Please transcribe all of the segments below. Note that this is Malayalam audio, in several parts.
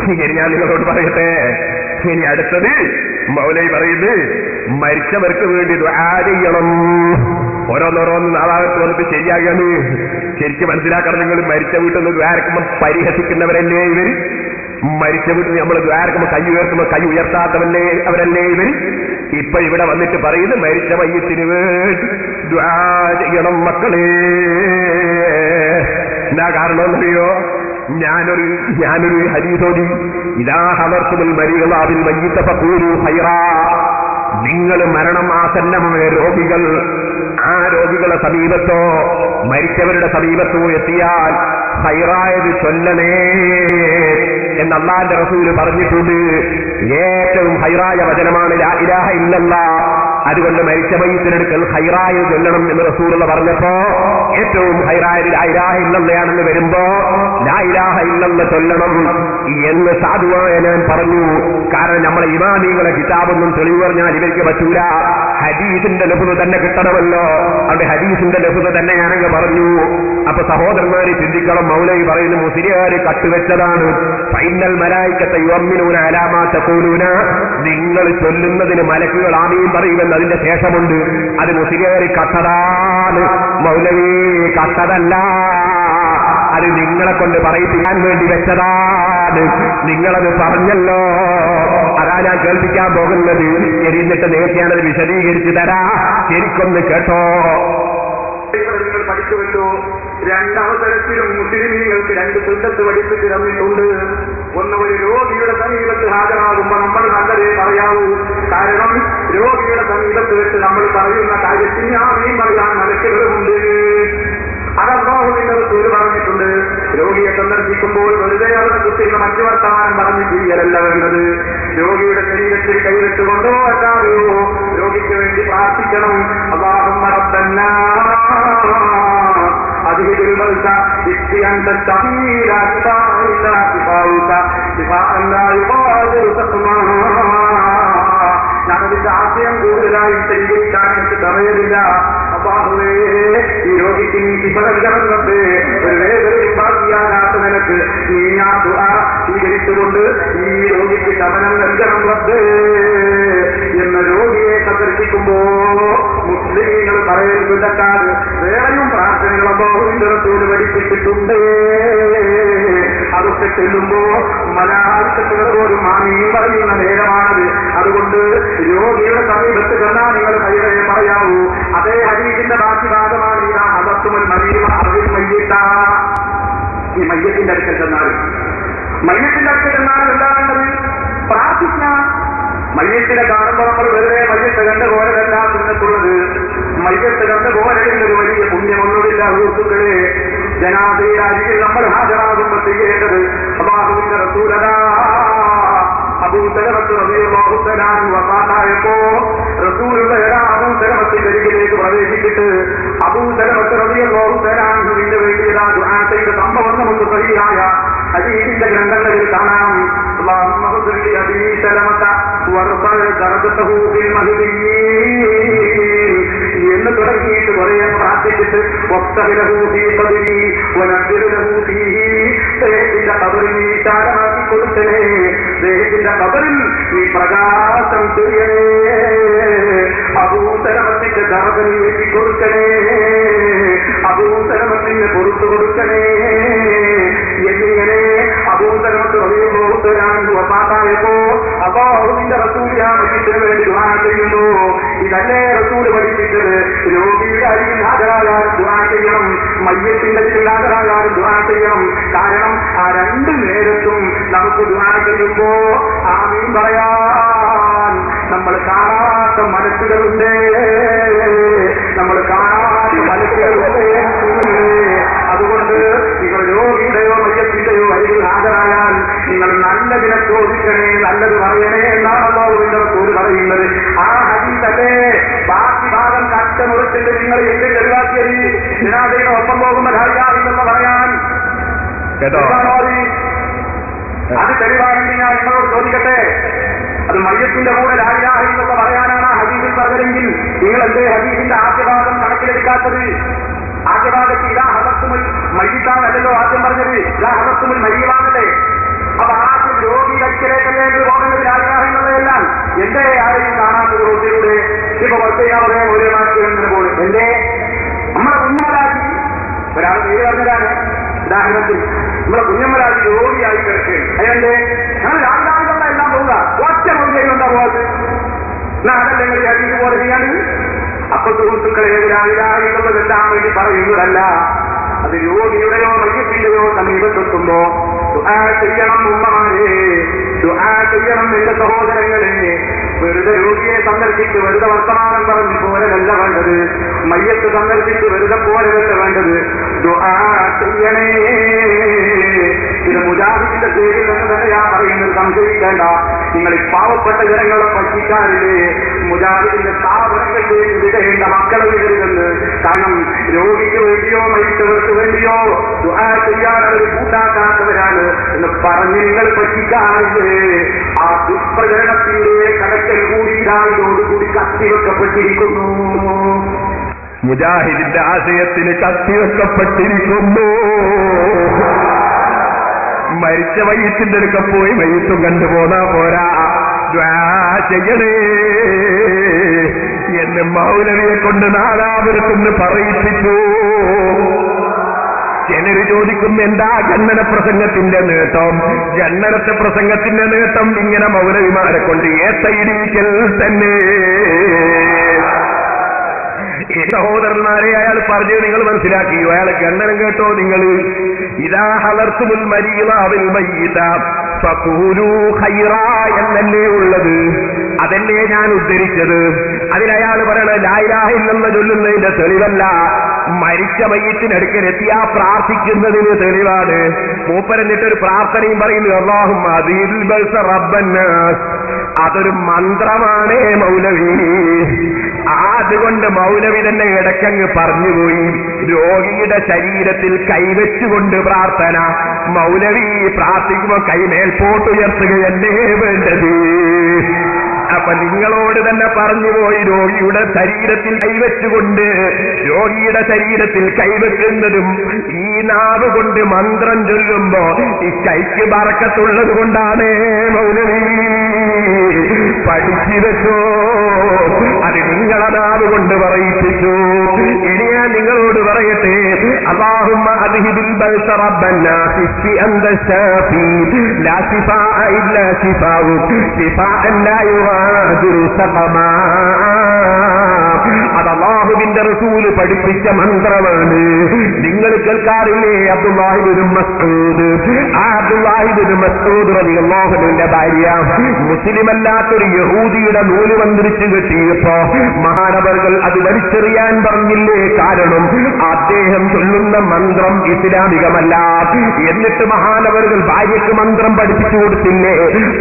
ഇനി ഞാൻ നിങ്ങളോട് പറയട്ടെ. ഇനി അടുത്തത് മൗലവി പറയുന്നത് മരിച്ചവർക്ക് വേണ്ടി ദുആ ചെയ്യണം. ഓരോന്നോരോന്ന് നാളാകത്ത് വന്നിട്ട് ശരിയാകാണ്. ശരിക്കും മനസ്സിലാക്കണം. നിങ്ങൾ മരിച്ച വീട്ടിൽ നിന്ന് ദ്വാരക്കുമ്പോൾ പരിഹസിക്കുന്നവരല്ലേ ഇവർ? മരിച്ച വീട്ടിൽ നമ്മൾ ദ്വാരക്കുമ്പോൾ കൈ ഉയർത്തുമ്പോൾ കൈ ഉയർത്താത്തവല്ലേ അവരല്ലേ ഇവർ? ഇപ്പൊ ഇവിടെ വന്നിട്ട് പറയുന്നത് മരിച്ച മയ്യത്തിന് വേണ്ടി ദുആ ചെയ്യണം മക്കളെ. എന്താ കാരണമെന്നറിയോ? ഞാനൊരു ഹദീസോടി, ഇദാ ഹദർതുൽ മരീളാബിൽ മയ്യിത ഫഖൂലു ഖൈറാ. നിങ്ങൾ മരണം ആസന്നമായ രോഗികൾ, ആ രോഗികളെ സമീപത്തോ മരിച്ചവരുടെ സമീപത്തോ എത്തിയാൽ ഖൈറായത് ചൊല്ലണേ എന്ന് അല്ലാഹുവിന്റെ റസൂല് പറഞ്ഞിട്ടുണ്ട്. ഏറ്റവും ഖൈറായ വചനമാണ് ലാ ഇലാഹ ഇല്ലല്ലാഹ്. അതുകൊണ്ട് മരിച്ച മയ്യിത്തിനെടുക്കൽ ഖൈറായ ചൊല്ലണം എന്ന് റസൂലുള്ള പറഞ്ഞപ്പോ ഏറ്റവും ഖൈറായത് ലാ ഇലാഹ ഇല്ലല്ലാഹ് വരുമ്പോ ലാ ഇലാഹ ഇല്ലല്ലാഹ് ചൊല്ലണം എന്ന് സാധുവായ ഞാൻ പറഞ്ഞു. കാരണം നമ്മളെ ഇമാമികളെ കിതാബൊന്നും തെളിവ് പറഞ്ഞാൽ ഇവർക്ക് പറ്റൂല. ഹദീസിന്റെ ലഫ്ദ് തന്നെ കിട്ടണമല്ലോ. അവിടെ ഹദീസിന്റെ ലഫ്ദ് തന്നെ ഞാനങ്ങ് പറഞ്ഞു. അപ്പൊ സഹോദരന്മാരെ ചിന്തിക്കണം. മൗലവി പറയുന്നു മുസ്ലിയാര് കട്ടുവെച്ചതാണ്. ഫൈനൽ മലായിക്കത്തെ യുഅമ്മിനൂന അലാ മാ തഖൂലൂന. നിങ്ങൾ ചൊല്ലുന്നതിന് മലക്കുകൾ ആമീൻ പറയുമെന്ന് അതിന്റെ ശേഷമുണ്ട്. അത് മുസ്ലിയാര് കട്ടതാണ്. മൗലവി കട്ടതല്ല. അത് നിങ്ങളെ കൊണ്ട് പറയിപ്പിക്കാൻ വേണ്ടി വെച്ചതാണ്. നിങ്ങളത് പറഞ്ഞല്ലോ. അതാ ഞാൻ കേൾപ്പിക്കാൻ പോകുന്നത്. എന്നിട്ട് നേരത്തെ ഞാനത് വിശദീകരിച്ചു തരാ. ശരിക്കൊന്ന് കേട്ടോ. നിങ്ങൾ പഠിച്ചുവല്ലോ. രണ്ടവസരത്തിലും മുസ്ലിമീങ്ങൾക്ക് രണ്ട് സുന്നത്ത് പഠിപ്പിച്ച് തന്നിട്ടുണ്ട്. ഒന്ന്, ഒരു രോഗിയുടെ സമീപത്ത് ഹാജരാകുമ്പോൾ നമ്മൾ നല്ലതേ പറയാവൂ. കാരണം രോഗിയുടെ സമീപത്ത് വെച്ച് നമ്മൾ പറയുന്ന കാര്യത്തിന് ആമീൻ പറയാൻ മലക്കുകളുമുണ്ട്. അത് അല്ലാഹുവിന്റെ റസൂൽ പറഞ്ഞിട്ടുണ്ട്. രോഗിയെ സന്ദർശിക്കുമ്പോൾ വെറുതെ അവർ കുട്ടികൾ മറ്റു വർത്തമാനം പറഞ്ഞു ചെയ്യലല്ല വേണ്ടത്. രോഗിയുടെ ശരീരത്തിൽ കൈവെട്ടുകൊണ്ടോ അല്ലാതെയോ രോഗിക്ക് വേണ്ടി പ്രാർത്ഥിക്കണം. അല്ലാഹുമ്മ റബ്ബന്നാ അദ്ഹിബിൽ ബൽസ ഇസ്തിഅൻ തസ്തീല ഇല്ല ശിഫാഉക ശിഫാഅൻ ലാ യുഗാദിറു സഖമാ. ഞാനതിന്റെ ആശയം കൂടുതലായി പരിഹരിക്കാൻ എനിക്ക് സമയമില്ല. അല്ലാഹുവേ, ഈ രോഗിക്ക് നീ ശിഫ നൽകണം റബ്ബേ. ഒരു വേദനയും ബാക്കിയാകാത്ത നിനക്ക് നീ ആ ദുആ സ്വീകരിച്ചുകൊണ്ട് ഈ രോഗിക്ക് ശമനം നൽകണം റബ്ബേ എന്ന രോഗിയെ സന്ദർശിക്കുമ്പോ മുസ്ലിമീങ്ങൾ പറയുന്നതിനേക്കാൾ വേറെയും പ്രാർത്ഥനകൾ അല്ലാഹുവിന്റെ റസൂൽ പഠിപ്പിച്ചിട്ടുണ്ട്. അതൊക്കെ ചെല്ലുമ്പോ മലായിക്കത്തുകൾ പോലും ആമീൻ പറയുന്ന നേരമാണത്. അതുകൊണ്ട് രോഗിയുടെ സമീപത്ത് ചെന്നാൽ നിങ്ങൾ കൈകളെ പറയാവൂ. അതേ ഹദീസിന്റെ ബാക്കി ഭാഗമാണ് ഇതാ ഹദത്തുൽ മരീമ അർദിൽ മയ്യിത്ത. ഈ മയ്യത്തിന്റെ അടുക്കൽ ചെന്നാൽ എന്താണുള്ളത്? പ്രാർത്ഥിക്കാം. മയ്യത്തിനെ കാണുമ്പോൾ നമ്മൾ വെറുതെ മയ്യത്ത് കണ്ട പോലല്ല സുന്നത്തുള്ളത്. മയ്യത്ത് കണ്ട പോലെയുള്ള ഒരു വലിയ പുണ്യമൊന്നുമില്ല. സുഹൃത്തുക്കളെ, ജനാസയുടെ അരികിൽ നമ്മൾ ഹാജരാകുമ്പോൾ ചെയ്യേണ്ടത് അല്ലാഹുവിന്റെ റസൂലതാ അബൂ സലമത്ത് റളിയല്ലാഹു തആല വഫാത്തായപ്പോ റസൂലുള്ള അബൂ സലമത്തിന്റെ അരികിലേക്ക് പ്രവേശിച്ചിട്ട് അബൂ സലമത്ത് റളിയല്ലാഹു തആലയുടെ വേണ്ടി ദുആ ചെയ്ത സംഭവം നമുക്ക് സഹിഹായ ഹദീസിന്റെ ഗ്രന്ഥങ്ങളിൽ കാണാം. അല്ലാഹുമ്മ ഖുർലി അബീ സലമത വർഫഅ ദറജതഹു ഫിൽ മഹ്ദിയീൻ എന്ന് തുടങ്ങിയിട്ട് കുറേ പ്രാർത്ഥിച്ചിട്ട് വഫ്തഹ്ലഹു ഫീ ഖബ്രി വനബ്ബിർഹു ഫീഹി. ദേഹത്തിന്റെ ഖബറിൽ നീ വിശാലമാക്കി കൊടുക്കണേ. ദേഹത്തിന്റെ ഖബറിൽ നീ പ്രകാശം ചെയ്യണേ. അബൂ സലമത്തിന്റെ ദറജ നീട്ടി കൊടുക്കണേ. അബൂ സലമത്തിന് പുറത്തു കൊടുക്കണേ എന്നിങ്ങനെ അബൂ സലമത്ത് റളിയല്ലാഹു തആല വഫാത്തായപ്പോ അല്ലാഹുവിന്റെ റസൂൽ ആ മയ്യിത്തിന് വേണ്ടി ദുആ ചെയ്യുന്നു. ഇതല്ലേ റസൂൽ പഠിപ്പിച്ചത്? രോഗിയുടെ അരികിൽ ഹാജരാകാൻ ദുആ ചെയ്യണം, മയ്യത്തിന്റെ അരികിൽ ഹാജരാകാൻ ദുആ ചെയ്യണം. കാരണം ആ രണ്ടു നേരത്തും നമുക്ക് ദുആ ചെയ്യുമ്പോ ആമീൻ പറയാൻ നമ്മൾ കാണാത്ത മനസ്സുകളുണ്ട്. നമ്മൾ കാണാത്ത മനസ്സുകളുണ്ട്. അതുകൊണ്ട് നിങ്ങൾ രോഗിയുടെയോ മയ്യത്തിന്റെയോ അരികിൽ ഹാജരായാൽ നിങ്ങൾ നല്ലതിനെ ചോദിക്കണേ, നല്ലത് പറയണേ എന്നാണ് അല്ലാഹുവിന്റെ റസൂൽ പറയുന്നത്. ആ ഹദീസല്ലേ ബാക്കി ഭാഗം കഷ്ടമുറച്ചിട്ട് നിങ്ങൾ എന്ത് ചെറുതാക്കിയത്? ജനാസയുടെ ഒപ്പം പോകുമ്പോൾ ഹാജരാകില്ലെന്ന് പറയാൻ അത് തെളിവാണെങ്കിൽ ഞാൻ നിങ്ങളോട് ചോദിക്കട്ടെ, അത് മയ്യത്തിന്റെ കൂടെ ലാ ഇലാഹ ഇല്ലല്ലാഹ് പറയാനാണ് ഹദീസിൽ പറഞ്ഞതെങ്കിൽ നിങ്ങൾ എന്തേ ഹദീസിന്റെ ആദ്യ ഭാഗം കണക്കിലെടുക്കാത്തത്? ആദ്യ ഭാഗത്ത് ഇതാ ഹദത്തുൽ മയ്യിത്താണല്ലോ ആദ്യം പറഞ്ഞത്, ഇതാ ഹദത്തുൽ മയ്യിത്താണല്ലേ. അപ്പൊ ആദ്യം ഇപ്പൊ ഒറ്റയാവേ ഒരു മാറ്റി പോലും എന്റെ നമ്മളെ കുഞ്ഞമ്മരാജി ഒരാൾ പേര് പറഞ്ഞതാണ്. ഉദാഹരണത്തിൽ നമ്മളെ കുഞ്ഞമ്മരാജി രോഗിയായി കിടക്കുകയും അയാളുടെ ഞങ്ങൾ രാജാവിനുള്ള എല്ലാം പോവുക ഒറ്റ മൗലികയുണ്ടാ പോകാത് അതല്ലെങ്കിൽ അതിന് പോലെ ചെയ്യാൻ. അപ്പൊ സുഹൃത്തുക്കളെ രാജാവിനുള്ളതെല്ലാം വേണ്ടി പറയുന്നതല്ല, അത് രോഗിയുടെയോ മയ്യത്തിന്റെയോ സമീപത്തെത്തുമ്പോ ദുആ ചെയ്യണം. ഉമ്മമാരെ ദുആ ചെയ്യണം. എന്റെ സഹോദരങ്ങളെ, വെറുതെ രോഗിയെ സന്ദർശിച്ച് വെറുതെ വർത്തമാനം പറഞ്ഞ് പോരല്ല വേണ്ടത്. മയ്യത്ത് സന്ദർശിച്ച് വെറുതെ പോരല്ല വേണ്ടത്. ദുആ ചെയ്യണേ. ഇത് മുജാഹിദിന്റെ പേരിൽ എന്ന് തന്നെ ഞാൻ പറയുന്നത് സംശയിക്കേണ്ട. നിങ്ങൾ ഈ പാവപ്പെട്ട ജനങ്ങളെ പറ്റിക്കാറില്ലേ? മുജാഹിദിന്റെ സ്ഥാപനങ്ങളിലേക്ക് വിടേണ്ട മക്കളെ വിടരുതെന്ന്. കാരണം രോഗിക്ക് വേണ്ടിയോ മരിച്ചവർക്ക് വേണ്ടിയോ ദുആ ചെയ്യാൻ അവർ കൂട്ടാക്കാത്തവരാണ് എന്ന് പറഞ്ഞ് നിങ്ങൾ പറ്റിക്കാറില്ലേ? ആ ദുഷ്പ്രചരണത്തിന്റെ കടക്കൽ കൂടി ഇതായതോടുകൂടി കത്തിവെക്കപ്പെട്ടിരിക്കുന്നു. മുജാഹിദിന്റെ ആശയത്തിന് കത്തിവെക്കപ്പെട്ടിരിക്കുന്നു. മരിച്ച മയ്യത്തിന്റെ അടുക്ക പോയി മയ്യത്തും കണ്ടുപോന്നാ പോരാ, ദ്വാ ചെയ്യണേ എന്ന് മൗലവിയെ കൊണ്ട് നാദാപുരത്തുനിന്ന് പറയിപ്പിച്ചു. ചിലര് ചോദിക്കും, എന്താ ജന്നന പ്രസംഗത്തിന്റെ നേട്ടം? ജന്നനത്തെ പ്രസംഗത്തിന്റെ നേട്ടം ഇങ്ങനെ മൗലവിമാരെ കൊണ്ട് ഏത്തയിരിക്കൽ തന്നെ. ഈ സഹോദരന്മാരെ അയാൾ പറഞ്ഞു, നിങ്ങൾ മനസ്സിലാക്കിയോ? അയാൾ ഗണ്ണനം കേട്ടോ? നിങ്ങൾ ഇദാ ഹലർത്തുൽ മരീളാവിൽ മയ്യിത ഫഖൂലൂ ഖൈറാ എന്നല്ലേ ഉള്ളത്. അതല്ലേ ഞാൻ ഉദ്ധരിച്ചത്. അതിനയാൾ പറയണ ലാ ഇലാഹ ഇല്ലല്ലാഹ് ചൊല്ലുന്നതിന്റെ തെളിവല്ല, മരിച്ച മയ്യിത്തിനടുക്കലെത്തിയാ പ്രാർത്ഥിക്കുന്നതിന് തെളിവാണ്. മൂപ്പരെന്നിട്ടൊരു പ്രാർത്ഥനയും പറയുന്നു, അല്ലാഹുമ്മ അദീൽ ബൽസ റബ്ബന്നാസ്. അതൊരു മന്ത്രമാണ് മൗലവി. അതുകൊണ്ട് മൗലവി തന്നെ ഇടക്കങ്ങ് പറഞ്ഞുപോയി, രോഗിയുടെ ശരീരത്തിൽ കൈവച്ചുകൊണ്ട് പ്രാർത്ഥന. മൗലവി പ്രാർത്ഥിക്കുമ്പോൾ കൈ മേൽപോട്ടുയർത്തുകയല്ലേ വേണ്ടത്. അപ്പൊ നിങ്ങളോട് തന്നെ പറഞ്ഞുപോയി, രോഗിയുടെ ശരീരത്തിൽ കൈവച്ചുകൊണ്ട്, രോഗിയുടെ ശരീരത്തിൽ കൈവെക്കുന്നതും ഈ നാവ് കൊണ്ട് മന്ത്രം ചൊല്ലുമ്പോ ഈ കൈക്ക് ബറക്കത്തുള്ളത് കൊണ്ടാണ്. മൗലവി പഠിച്ചു വെച്ചോ, അത് നിങ്ങളെ നാവ് കൊണ്ട് പറയിപ്പിച്ചു. ഇനി ഞാൻ നിങ്ങളോട് പറയട്ടെ, അല്ലാഹുമ്മ അദ്ഹിബിൽ ബൽസ റബ്ബന്നാസ് ഫി അൻത ശാഫി ലാ ശിഫാഅ ഇല്ലാ ശിഫാഉക ശിഫാഅൻ ലാ യുഗാദിറു സഖമാ. അത് അല്ലാഹുവിന്റെ റസൂല് പഠിപ്പിച്ച മന്ത്രമാണ്. നിങ്ങൾ കേൾക്കാറില്ലേ അബ്ദുല്ലാഹി ഇബ്നു മസ്ഊദ്? ആ അബ്ദുല്ലാഹി ഇബ്നു മസ്ഊദ് റളിയല്ലാഹു അൻഹുവിന്റെ ഭാര്യ മുസ്ലിമല്ലാത്തൊരു യഹൂദിയുടെ നൂല് വന്നിരിച്ചു കെട്ടിയപ്പോ മഹാനവറുകൾ അത് വലിച്ചെറിയാൻ പറഞ്ഞില്ലേ? കാരണം അദ്ദേഹം ചൊല്ലുന്ന മന്ത്രം ഇസ്ലാമികമല്ല. എന്നിട്ട് മഹാനവറുകൾ ഭാര്യയ്ക്ക് മന്ത്രം പഠിപ്പിച്ചു കൊടുത്തില്ലേ?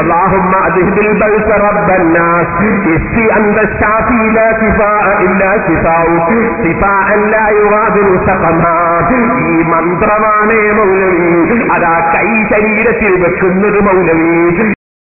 അല്ലാഹുമ്മ അദ്ഹിബിൽ ബൽസ റബ്ബന്നാസ് ഇസ്ഫി അൻത ശാഫി ലാ ശിഫാഅ ഇല്ലാ ശിഫാഉക ശിഫാഅൻ ലാ യുഗാദിറു സഖമാ. ഈ മന്ത്രമാണ് മൗലവി. അതാ കൈ ശരീരത്തിൽ വെക്കുന്നത് മൗലവി.